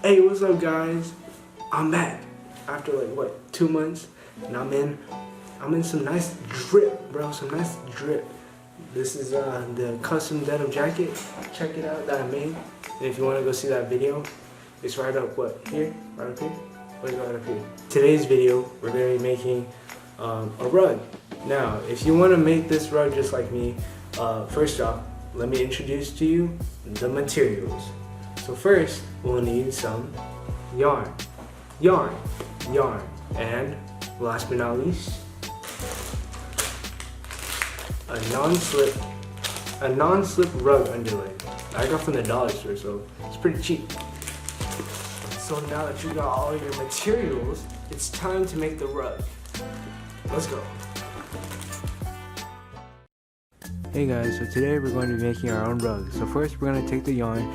Hey, what's up guys? I'm back after like what, 2 months, and I'm in some nice drip, bro, some nice drip. This is the custom denim jacket. Check it out that I made. And if you want to go see that video, it's right up here, right up here. What is right up here? Today's video, we're gonna be making a rug. Now, if you want to make this rug just like me, first off, let me introduce to you the materials. So first, we'll need some yarn, and last but not least, a non-slip rug underlay. I got from the dollar store, so it's pretty cheap. So now that you got all your materials, it's time to make the rug. Let's go. Hey guys, so today we're going to be making our own rug. So first we're going to take the yarn.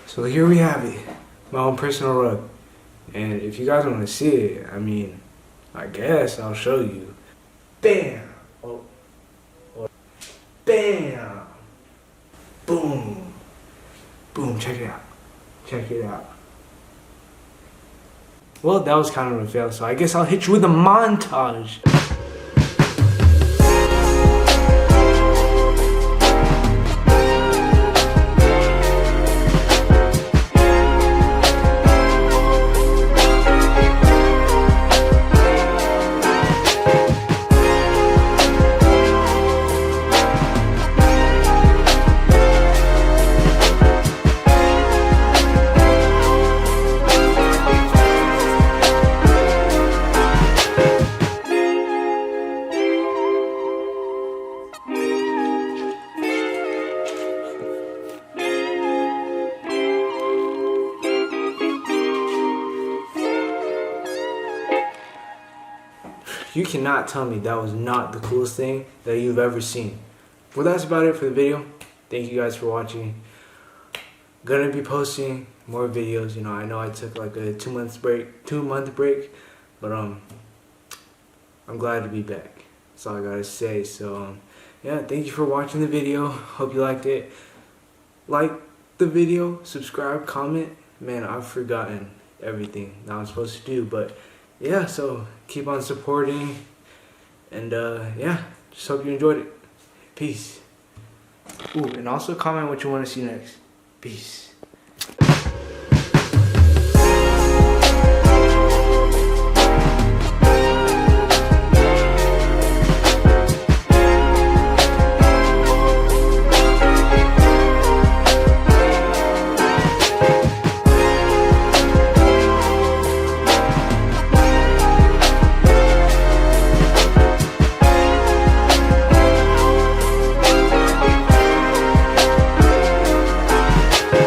So here we have it, my own personal rug. And if you guys want to see it, I mean, I guess I'll show you. Bam! Oh, Bam! Boom! Boom, check it out. Check it out. Well, that was kind of a fail, so I guess I'll hit you with a montage. You cannot tell me that was not the coolest thing that you've ever seen. Well, that's about it for the video. Thank you guys for watching. Gonna be posting more videos. You know, I I took like a 2 month break, but I'm glad to be back. That's all I gotta say. So yeah, thank you for watching the video. Hope you liked it. Like the video, subscribe, comment. Man, I've forgotten everything that I'm supposed to do, but yeah, so keep on supporting, and yeah, just hope you enjoyed it. Peace. Ooh, and also comment what you want to see next. Peace.